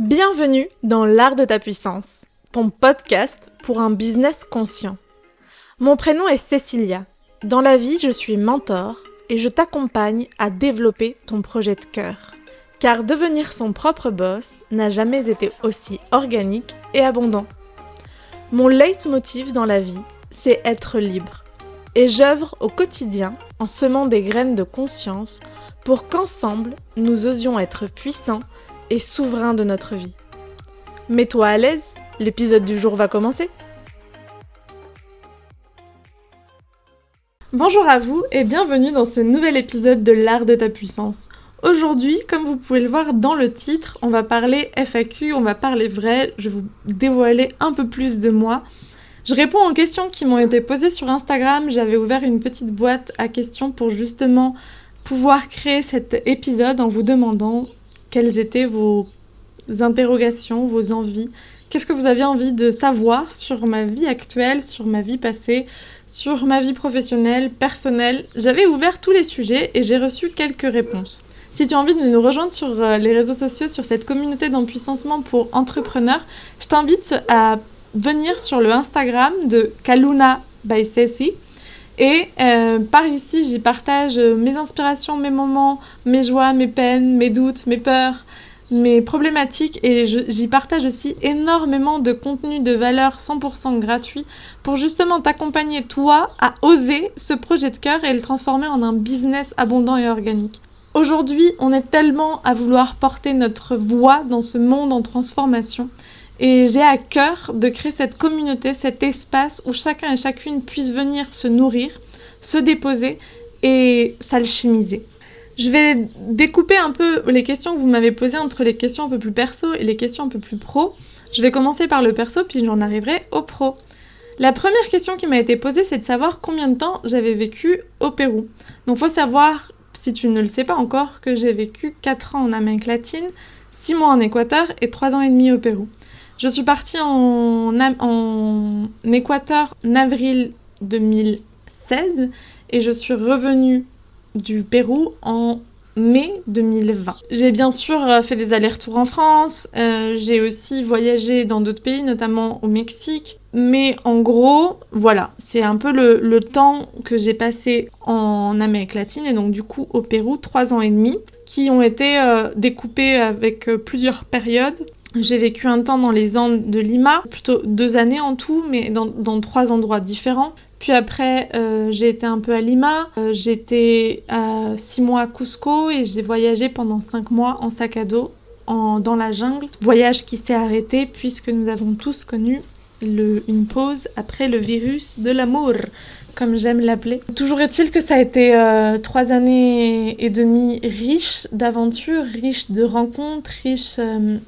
Bienvenue dans l'art de ta puissance, ton podcast pour un business conscient. Mon prénom est Cécilia. Dans la vie, je suis mentor et je t'accompagne à développer ton projet de cœur. Car devenir son propre boss n'a jamais été aussi organique et abondant. Mon leitmotiv dans la vie, c'est être libre. Et j'œuvre au quotidien en semant des graines de conscience pour qu'ensemble, nous osions être puissants et souverains de notre vie. Mets-toi à l'aise, l'épisode du jour va commencer. Bonjour à vous et bienvenue dans ce nouvel épisode de l'art de ta puissance. Aujourd'hui, comme vous pouvez le voir dans le titre, on va parler FAQ, on va parler vrai, je vais vous dévoiler un peu plus de moi. Je réponds aux questions qui m'ont été posées sur Instagram, j'avais ouvert une petite boîte à questions pour justement pouvoir créer cet épisode en vous demandant quelles étaient vos interrogations, vos envies, qu'est-ce que vous aviez envie de savoir sur ma vie actuelle, sur ma vie passée, sur ma vie professionnelle, personnelle. J'avais ouvert tous les sujets et j'ai reçu quelques réponses. Si tu as envie de nous rejoindre sur les réseaux sociaux, sur cette communauté d'empuissancement pour entrepreneurs, je t'invite à venir sur le Instagram de Kaluna by Ceci. Et par ici, j'y partage mes inspirations, mes moments, mes joies, mes peines, mes doutes, mes peurs, mes problématiques. Et j'y partage aussi énormément de contenu de valeur 100% gratuit pour justement t'accompagner, toi, à oser ce projet de cœur et le transformer en un business abondant et organique. Aujourd'hui, on est tellement à vouloir porter notre voix dans ce monde en transformation. Et j'ai à cœur de créer cette communauté, cet espace où chacun et chacune puisse venir se nourrir, se déposer et s'alchimiser. Je vais découper un peu les questions que vous m'avez posées entre les questions un peu plus perso et les questions un peu plus pro. Je vais commencer par le perso, puis j'en arriverai au pro. La première question qui m'a été posée, c'est de savoir combien de temps j'avais vécu au Pérou. Donc il faut savoir, si tu ne le sais pas encore, que j'ai vécu 4 ans en Amérique latine, 6 mois en Équateur et 3 ans et demi au Pérou. Je suis partie en Équateur en avril 2016 et je suis revenue du Pérou en mai 2020. J'ai bien sûr fait des allers-retours en France, j'ai aussi voyagé dans d'autres pays, notamment au Mexique. Mais en gros, voilà, c'est un peu le temps que j'ai passé en Amérique latine et donc du coup au Pérou, 3 ans et demi, qui ont été découpés avec plusieurs périodes. J'ai vécu un temps dans les Andes de Lima, plutôt 2 années en tout, mais dans 3 endroits différents. Puis après, j'ai été un peu à Lima, j'étais 6 mois à Cusco et j'ai voyagé pendant 5 mois en sac à dos dans la jungle. Voyage qui s'est arrêté puisque nous avons tous connu une pause après le virus de l'amour, comme j'aime l'appeler. Toujours est-il que ça a été 3 années et demie riches d'aventures, riches de rencontres, riches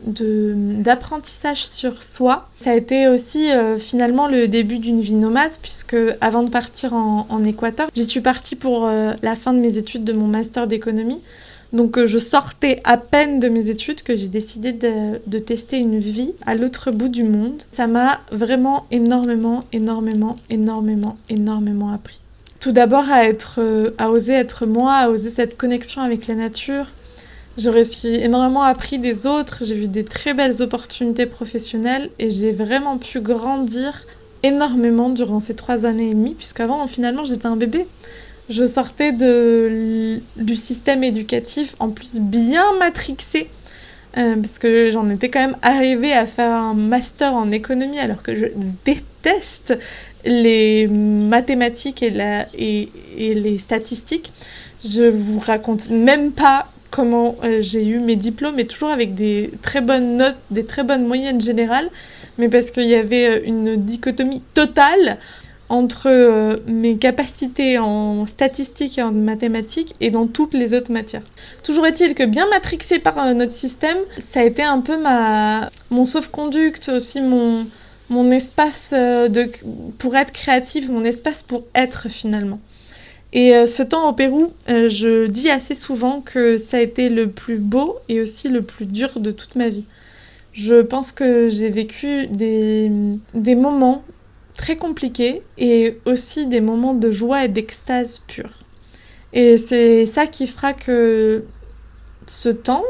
d'apprentissage sur soi. Ça a été aussi finalement le début d'une vie nomade, puisque avant de partir en Équateur, j'y suis partie pour la fin de mes études de mon master d'économie. Donc je sortais à peine de mes études que j'ai décidé de tester une vie à l'autre bout du monde. Ça m'a vraiment énormément appris. Tout d'abord à oser être moi, à oser cette connexion avec la nature. J'ai énormément appris des autres, j'ai vu des très belles opportunités professionnelles et j'ai vraiment pu grandir énormément durant ces 3 années et demie, puisqu'avant finalement j'étais un bébé. Je sortais du système éducatif, en plus bien matrixée, parce que j'en étais quand même arrivée à faire un master en économie, alors que je déteste les mathématiques et les statistiques. Je vous raconte même pas comment j'ai eu mes diplômes, et toujours avec des très bonnes notes, des très bonnes moyennes générales, mais parce qu'il y avait une dichotomie totale entre mes capacités en statistiques et en mathématiques et dans toutes les autres matières. Toujours est-il que bien matrixé par notre système, ça a été un peu mon sauf-conduct, aussi mon espace pour être créative, mon espace pour être finalement. Et ce temps au Pérou, je dis assez souvent que ça a été le plus beau et aussi le plus dur de toute ma vie. Je pense que j'ai vécu des moments très compliqués et aussi des moments de joie et d'extase pure. Et c'est ça qui fera que ce temps,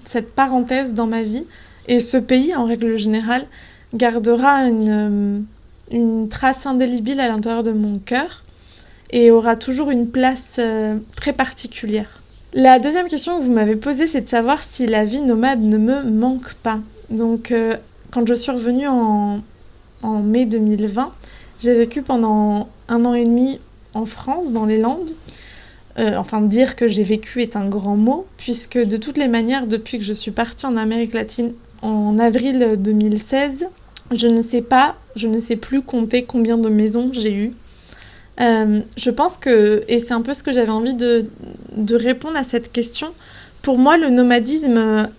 cette parenthèse dans ma vie. Et ce pays, en règle générale, gardera une trace indélébile à l'intérieur de mon cœur et aura toujours une place très particulière. La deuxième question que vous m'avez posée, c'est de savoir si la vie nomade ne me manque pas. Donc, quand je suis revenue en mai 2020, j'ai vécu pendant 1 an et demi en France, dans les Landes. Enfin, dire que j'ai vécu est un grand mot, puisque de toutes les manières, depuis que je suis partie en Amérique latine en avril 2016, je ne sais plus compter combien de maisons j'ai eues. Je pense que, et c'est un peu ce que j'avais envie de répondre à cette question, pour moi le nomadisme,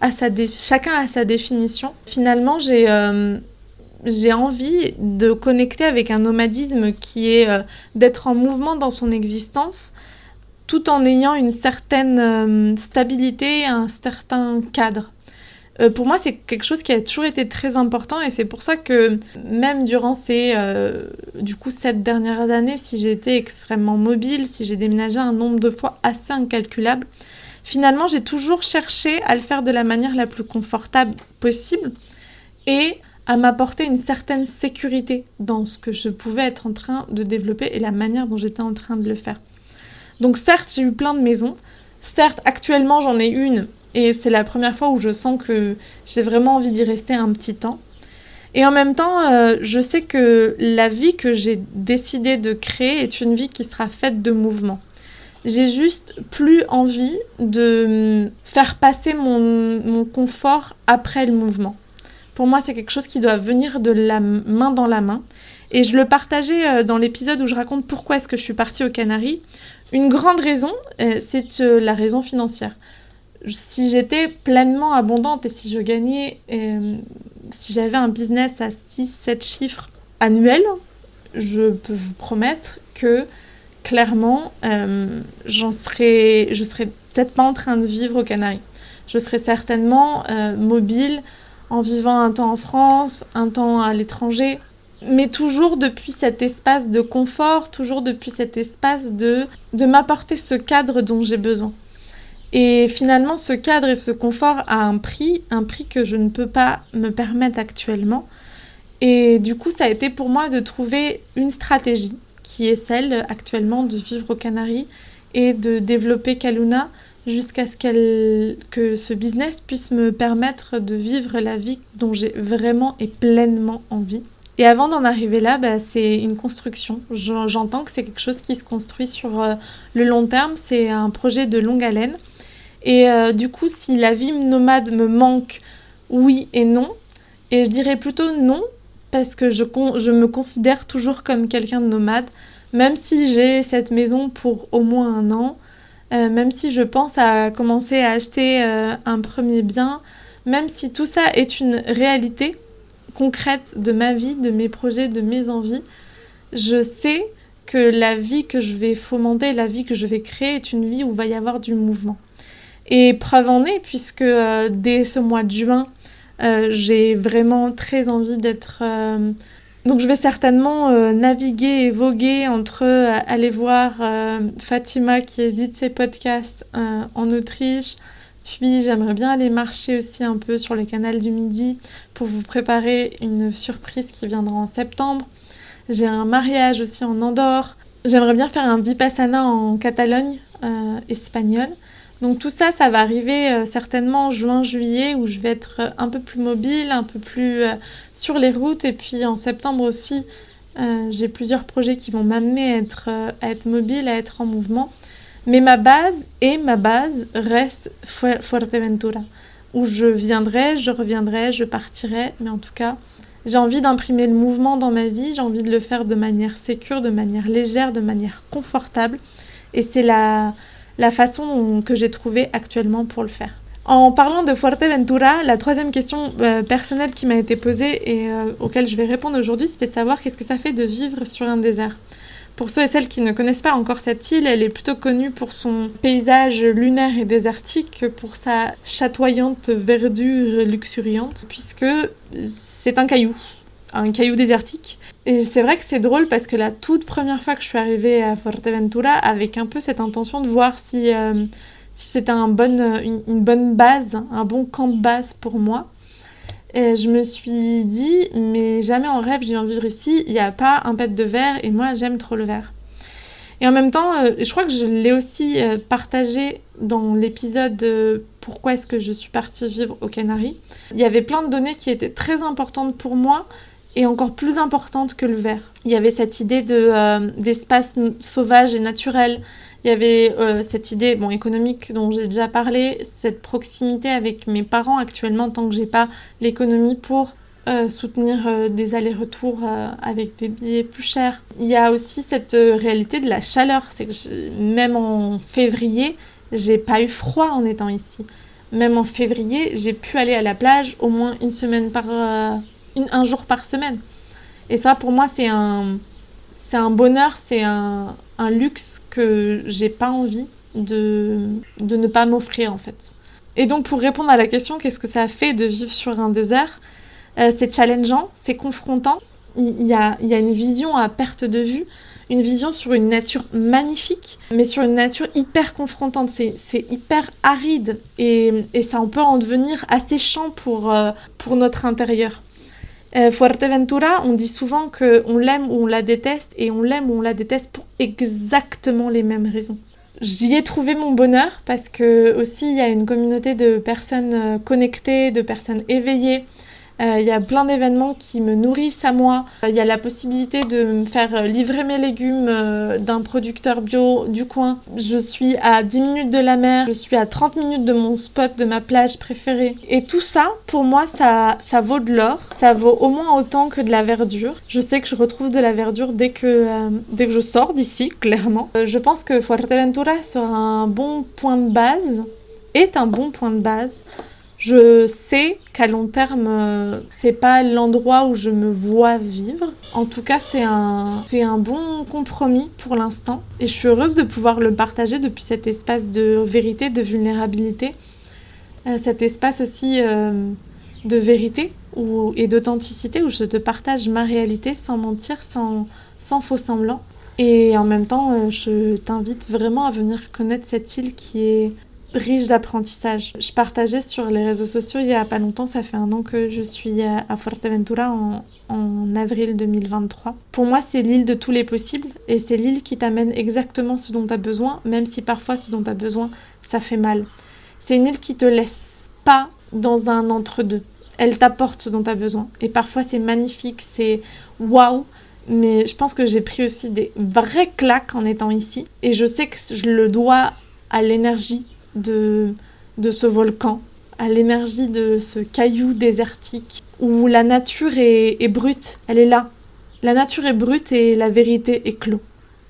chacun a sa définition. Finalement, j'ai envie de connecter avec un nomadisme qui est d'être en mouvement dans son existence, tout en ayant une certaine stabilité, un certain cadre. Pour moi, c'est quelque chose qui a toujours été très important et c'est pour ça que même durant ces 7 dernières années, si j'ai été extrêmement mobile, si j'ai déménagé un nombre de fois assez incalculable, finalement, j'ai toujours cherché à le faire de la manière la plus confortable possible et à m'apporter une certaine sécurité dans ce que je pouvais être en train de développer et la manière dont j'étais en train de le faire. Donc certes, j'ai eu plein de maisons. Certes, actuellement, j'en ai une et c'est la première fois où je sens que j'ai vraiment envie d'y rester un petit temps. Et en même temps, je sais que la vie que j'ai décidé de créer est une vie qui sera faite de mouvement. J'ai juste plus envie de faire passer mon confort après le mouvement. Pour moi, c'est quelque chose qui doit venir de la main dans la main. Et je le partageais dans l'épisode où je raconte pourquoi est-ce que je suis partie aux Canaries. Une grande raison, c'est la raison financière. Si j'étais pleinement abondante et si je gagnais, si j'avais un business à 6-7 chiffres annuels, je peux vous promettre que clairement, je serais peut-être pas en train de vivre aux Canaries. Je serais certainement mobile en vivant un temps en France, un temps à l'étranger, mais toujours depuis cet espace de confort, toujours depuis cet espace de m'apporter ce cadre dont j'ai besoin. Et finalement, ce cadre et ce confort a un prix que je ne peux pas me permettre actuellement. Et du coup, ça a été pour moi de trouver une stratégie qui est celle actuellement de vivre aux Canaries et de développer Kaluna jusqu'à ce que ce business puisse me permettre de vivre la vie dont j'ai vraiment et pleinement envie. Et avant d'en arriver là, c'est une construction. J'entends que c'est quelque chose qui se construit sur le long terme. C'est un projet de longue haleine. Et du coup, si la vie nomade me manque, oui et non. Et je dirais plutôt non, parce que je me considère toujours comme quelqu'un de nomade, même si j'ai cette maison pour au moins 1 an, même si je pense à commencer à acheter un premier bien, même si tout ça est une réalité concrète de ma vie, de mes projets, de mes envies, je sais que la vie que je vais fomenter, la vie que je vais créer est une vie où il va y avoir du mouvement. Et preuve en est, puisque dès ce mois de juin, j'ai vraiment très envie d'être... Donc je vais certainement naviguer et voguer entre aller voir Fatima qui édite ses podcasts en Autriche, puis j'aimerais bien aller marcher aussi un peu sur le canal du Midi pour vous préparer une surprise qui viendra en septembre. J'ai un mariage aussi en Andorre. J'aimerais bien faire un Vipassana en Catalogne espagnole. Donc tout ça, ça va arriver certainement en juin-juillet où je vais être un peu plus mobile, un peu plus sur les routes. Et puis en septembre aussi, j'ai plusieurs projets qui vont m'amener à être mobile, à être en mouvement. Mais ma base reste Fuerteventura, où je viendrai, je reviendrai, je partirai. Mais en tout cas, j'ai envie d'imprimer le mouvement dans ma vie, j'ai envie de le faire de manière sécure, de manière légère, de manière confortable. Et c'est la façon que j'ai trouvée actuellement pour le faire. En parlant de Fuerteventura, la troisième question personnelle qui m'a été posée et auquel je vais répondre aujourd'hui, c'était de savoir qu'est-ce que ça fait de vivre sur un désert. Pour ceux et celles qui ne connaissent pas encore cette île, elle est plutôt connue pour son paysage lunaire et désertique que pour sa chatoyante verdure luxuriante, puisque c'est un caillou désertique. Et c'est vrai que c'est drôle parce que la toute première fois que je suis arrivée à Fuerteventura, avec un peu cette intention de voir si si c'était une bonne base, un bon camp de base pour moi. Et je me suis dit, mais jamais en rêve je viens vivre ici, il n'y a pas un pet de verre et moi j'aime trop le verre. Et en même temps, je crois que je l'ai aussi partagé dans l'épisode Pourquoi est-ce que je suis partie vivre aux Canaries. Il y avait plein de données qui étaient très importantes pour moi et encore plus importantes que le verre. Il y avait cette idée d'espace sauvage et naturel. Il y avait cette idée économique dont j'ai déjà parlé, cette proximité avec mes parents actuellement tant que j'ai pas l'économie pour soutenir des allers-retours avec des billets plus chers. Il y a aussi cette réalité de la chaleur, c'est que même en février, j'ai pas eu froid en étant ici. Même en février, j'ai pu aller à la plage au moins un jour par semaine. Et ça, pour moi, c'est un bonheur, c'est un luxe que j'ai pas envie de ne pas m'offrir, en fait. Et donc, pour répondre à la question, qu'est-ce que ça a fait de vivre sur un désert ? C'est challengeant, c'est confrontant. Il y a une vision à perte de vue, une vision sur une nature magnifique, mais sur une nature hyper confrontante. C'est hyper aride et ça on peut en devenir asséchant pour notre intérieur. Fuerteventura, on dit souvent qu'on l'aime ou on la déteste, et on l'aime ou on la déteste pour exactement les mêmes raisons. J'y ai trouvé mon bonheur parce que aussi il y a une communauté de personnes connectées, de personnes éveillées. Il y a plein d'événements qui me nourrissent à moi. Il y a la possibilité de me faire livrer mes légumes d'un producteur bio du coin. Je suis à 10 minutes de la mer, je suis à 30 minutes de mon spot, de ma plage préférée. Et tout ça, pour moi, ça vaut de l'or. Ça vaut au moins autant que de la verdure. Je sais que je retrouve de la verdure dès que je sors d'ici, clairement. Je pense que Fuerteventura sera un bon point de base, est un bon point de base. Je sais qu'à long terme, c'est pas l'endroit où je me vois vivre. En tout cas, c'est un bon compromis pour l'instant. Et je suis heureuse de pouvoir le partager depuis cet espace de vérité, de vulnérabilité. Cet espace aussi de vérité et d'authenticité où je te partage ma réalité sans mentir, sans faux semblant. Et en même temps, je t'invite vraiment à venir connaître cette île qui est riche d'apprentissage. Je partageais sur les réseaux sociaux il y a pas longtemps, ça fait 1 an que je suis à Fuerteventura en avril 2023. Pour moi, c'est l'île de tous les possibles et c'est l'île qui t'amène exactement ce dont tu as besoin, même si parfois ce dont tu as besoin, ça fait mal. C'est une île qui te laisse pas dans un entre-deux. Elle t'apporte ce dont tu as besoin. Et parfois, c'est magnifique, c'est waouh. Mais je pense que j'ai pris aussi des vraies claques en étant ici. Et je sais que je le dois à l'énergie de ce volcan, à l'énergie de ce caillou désertique, où la nature est brute, elle est là. La nature est brute et la vérité est clos.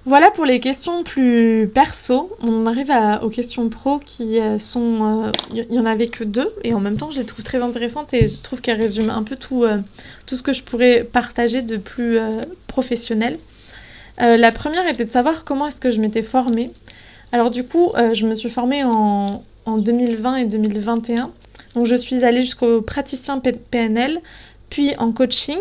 Voilà pour les questions plus perso. On arrive aux questions pro qui sont... Il y en avait que 2, et en même temps je les trouve très intéressantes et je trouve qu'elles résument un peu tout ce que je pourrais partager de plus professionnel. La première était de savoir comment est-ce que je m'étais formée. Alors du coup, je me suis formée en 2020 et 2021. Donc je suis allée jusqu'au praticien PNL, puis en coaching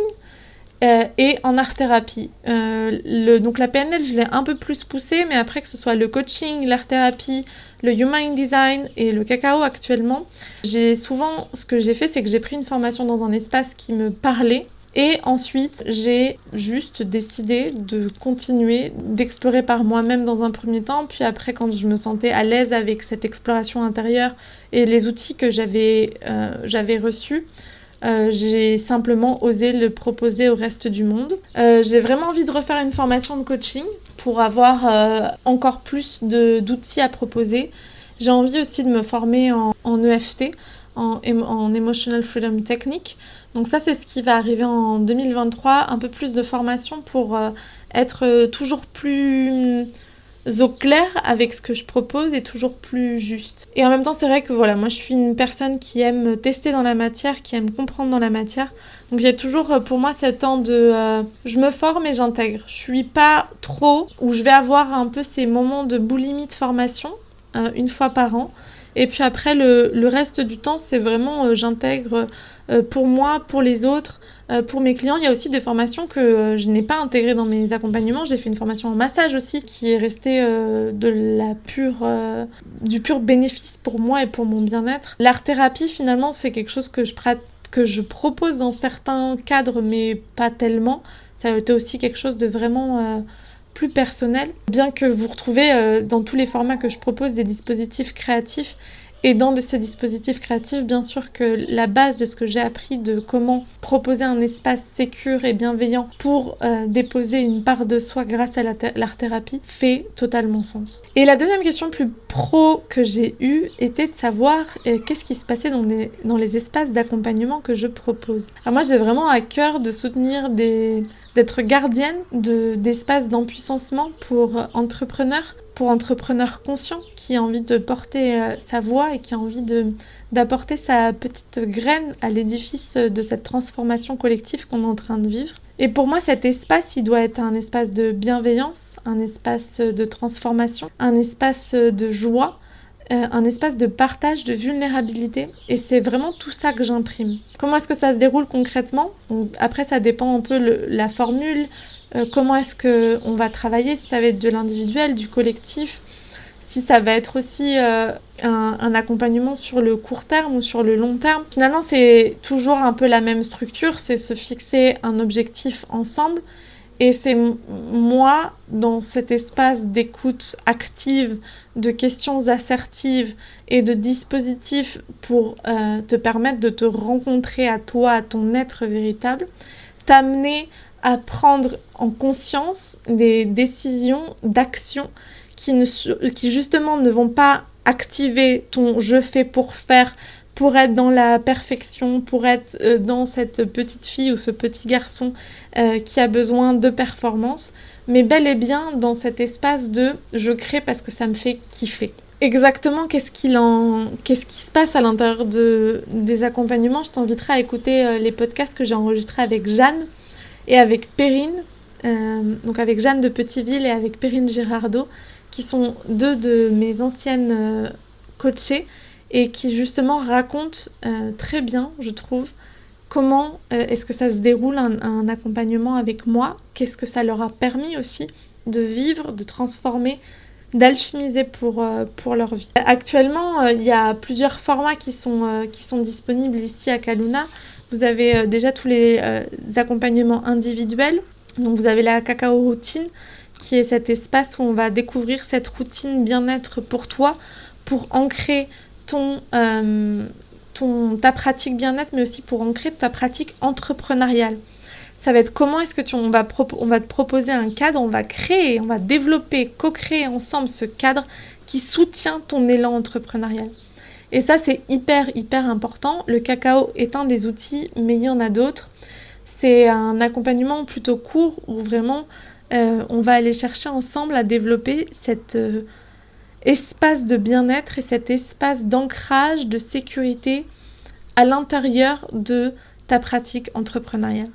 et en art-thérapie. Donc la PNL, je l'ai un peu plus poussée, mais après que ce soit le coaching, l'art-thérapie, le human design et le cacao actuellement, ce que j'ai fait, c'est que j'ai pris une formation dans un espace qui me parlait. Et ensuite, j'ai juste décidé de continuer d'explorer par moi-même dans un premier temps. Puis après, quand je me sentais à l'aise avec cette exploration intérieure et les outils que j'avais reçus, j'ai simplement osé le proposer au reste du monde. J'ai vraiment envie de refaire une formation de coaching pour avoir encore plus d'outils à proposer. J'ai envie aussi de me former en EFT, en Emotional Freedom Technique. Donc ça, c'est ce qui va arriver en 2023, un peu plus de formation pour être toujours plus au clair avec ce que je propose et toujours plus juste. Et en même temps, c'est vrai que voilà, moi je suis une personne qui aime tester dans la matière, qui aime comprendre dans la matière. Donc il y a toujours pour moi ce temps de je me forme et j'intègre. Je suis pas trop où je vais avoir un peu ces moments de boulimie de formation une fois par an. Et puis après, le reste du temps, c'est vraiment j'intègre pour moi, pour les autres, pour mes clients. Il y a aussi des formations que je n'ai pas intégrées dans mes accompagnements. J'ai fait une formation en massage aussi qui est restée du pur bénéfice pour moi et pour mon bien-être. L'art-thérapie, finalement, c'est quelque chose que je propose dans certains cadres, mais pas tellement. Ça a été aussi quelque chose de vraiment plus personnel. Bien que vous retrouvez dans tous les formats que je propose des dispositifs créatifs, et dans ces dispositifs créatifs, bien sûr que la base de ce que j'ai appris de comment proposer un espace sécure et bienveillant pour déposer une part de soi grâce à l'art-thérapie fait totalement sens. Et la deuxième question plus pro que j'ai eue était de savoir qu'est-ce qui se passait dans les espaces d'accompagnement que je propose. Alors moi, j'ai vraiment à cœur de soutenir d'être gardienne d'espaces d'empuissancement pour entrepreneurs conscients qui a envie de porter sa voix et qui a envie d'apporter sa petite graine à l'édifice de cette transformation collective qu'on est en train de vivre. Et pour moi, cet espace, il doit être un espace de bienveillance, un espace de transformation, un espace de joie, un espace de partage, de vulnérabilité. Et c'est vraiment tout ça que j'imprime. Comment est-ce que ça se déroule concrètement ? Donc, après, ça dépend un peu la formule. Comment est-ce qu'on va travailler, si ça va être de l'individuel, du collectif, si ça va être aussi un accompagnement sur le court terme ou sur le long terme. Finalement, c'est toujours un peu la même structure, c'est se fixer un objectif ensemble. Et c'est moi, dans cet espace d'écoute active, de questions assertives et de dispositifs pour te permettre de te rencontrer à toi, à ton être véritable, t'amener à prendre en conscience des décisions d'action qui justement ne vont pas activer ton « je fais pour faire » pour être dans la perfection, pour être dans cette petite fille ou ce petit garçon qui a besoin de performance, mais bel et bien dans cet espace de « je crée parce que ça me fait kiffer ». Exactement, qu'est-ce qui se passe à l'intérieur des accompagnements ? Je t'inviterai à écouter les podcasts que j'ai enregistrés avec Jeanne et avec Perrine, donc avec Jeanne de Petiteville et avec Perrine Girardot, qui sont deux de mes anciennes coachées et qui justement racontent très bien, je trouve, comment est-ce que ça se déroule un accompagnement avec moi, qu'est-ce que ça leur a permis aussi de vivre, de transformer, d'alchimiser pour leur vie. Actuellement, il y a plusieurs formats qui sont disponibles ici à Kaluna. Vous avez déjà tous les accompagnements individuels. Donc vous avez la cacao routine, qui est cet espace où on va découvrir cette routine bien-être pour toi, pour ancrer ta pratique bien-être, mais aussi pour ancrer ta pratique entrepreneuriale. Ça va être comment est-ce que on va te proposer un cadre, on va créer, on va développer, co-créer ensemble ce cadre qui soutient ton élan entrepreneurial. Et ça, c'est hyper, hyper important. Le cacao est un des outils, mais il y en a d'autres. C'est un accompagnement plutôt court où vraiment on va aller chercher ensemble à développer cet espace de bien-être et cet espace d'ancrage, de sécurité à l'intérieur de ta pratique entrepreneuriale.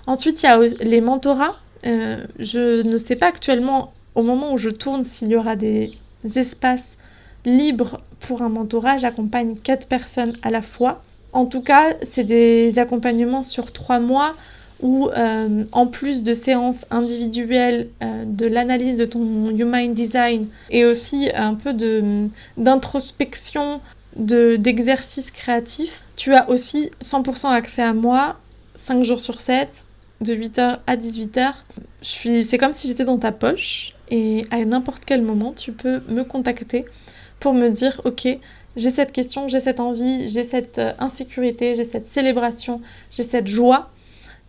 Ensuite, il y a les mentorats. Je ne sais pas actuellement, au moment où je tourne, s'il y aura des espaces libres pour un mentorat. J'accompagne 4 personnes à la fois. En tout cas, c'est des accompagnements sur 3 mois où, en plus de séances individuelles, de l'analyse de ton Human Design et aussi un peu d'introspection, d'exercice créatif, tu as aussi 100% accès à moi, 5 jours sur 7, de 8h à 18h. C'est comme si j'étais dans ta poche et à n'importe quel moment, tu peux me contacter pour me dire « Ok, j'ai cette question, j'ai cette envie, j'ai cette insécurité, j'ai cette célébration, j'ai cette joie. »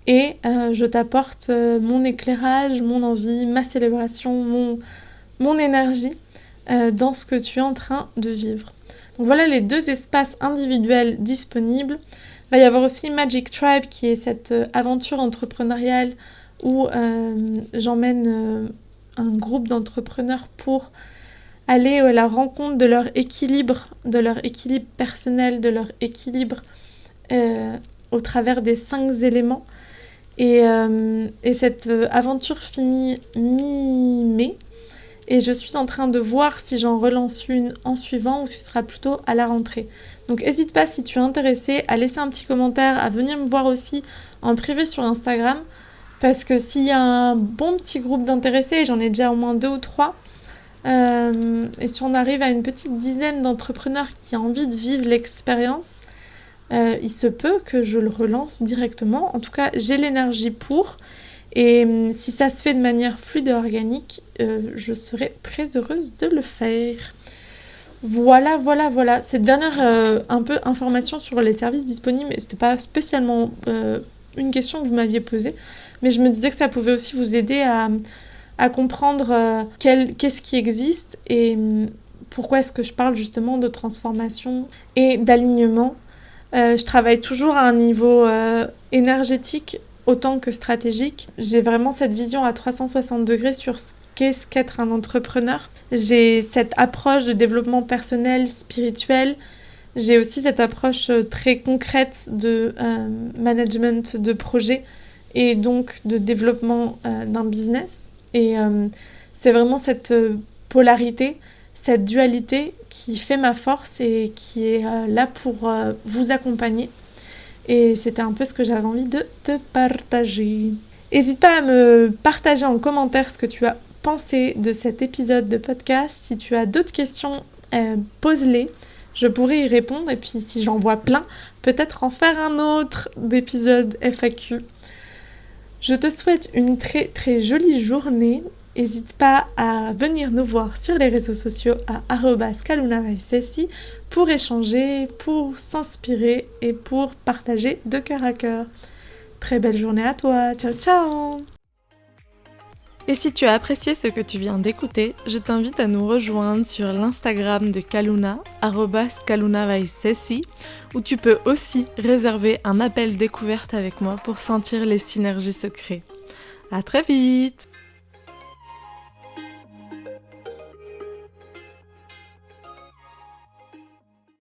Et je t'apporte mon éclairage, mon envie, ma célébration, mon énergie dans ce que tu es en train de vivre. Donc voilà les 2 espaces individuels disponibles. Il va y avoir aussi Magic Tribe qui est cette aventure entrepreneuriale où j'emmène un groupe d'entrepreneurs pour aller à la rencontre de leur équilibre personnel, de leur équilibre au travers des 5 éléments. Et cette aventure finit mi-mai. et je suis en train de voir si j'en relance une en suivant ou si ce sera plutôt à la rentrée. Donc n'hésite pas si tu es intéressé à laisser un petit commentaire, à venir me voir aussi en privé sur Instagram, parce que s'il y a un bon petit groupe d'intéressés, j'en ai déjà au moins 2 ou 3, et si on arrive à une petite dizaine d'entrepreneurs qui ont envie de vivre l'expérience, il se peut que je le relance directement. En tout cas, j'ai l'énergie pour. Et si ça se fait de manière fluide et organique, je serai très heureuse de le faire. Voilà. Cette dernière un peu information sur les services disponibles, c'était pas spécialement une question que vous m'aviez posée, mais je me disais que ça pouvait aussi vous aider à comprendre qu'est-ce qui existe et pourquoi est-ce que je parle justement de transformation et d'alignement. Je travaille toujours à un niveau énergétique autant que stratégique. J'ai vraiment cette vision à 360 degrés sur ce qu'être un entrepreneur. J'ai cette approche de développement personnel, spirituel. J'ai aussi cette approche très concrète de management de projet et donc de développement d'un business. Et c'est vraiment cette polarité, cette dualité qui fait ma force et qui est là pour vous accompagner. Et c'était un peu ce que j'avais envie de te partager. N'hésite pas à me partager en commentaire ce que tu as pensé de cet épisode de podcast. Si tu as d'autres questions, pose-les. Je pourrais y répondre. Et puis si j'en vois plein, peut-être en faire un autre d'épisode FAQ. Je te souhaite une très très jolie journée. N'hésite pas à venir nous voir sur les réseaux sociaux à @kalunavaisesi pour échanger, pour s'inspirer et pour partager de cœur à cœur. Très belle journée à toi, ciao ciao! Et si tu as apprécié ce que tu viens d'écouter, je t'invite à nous rejoindre sur l'Instagram de Kaluna, @kalunavaisesi, où tu peux aussi réserver un appel découverte avec moi pour sentir les synergies se créer. À très vite!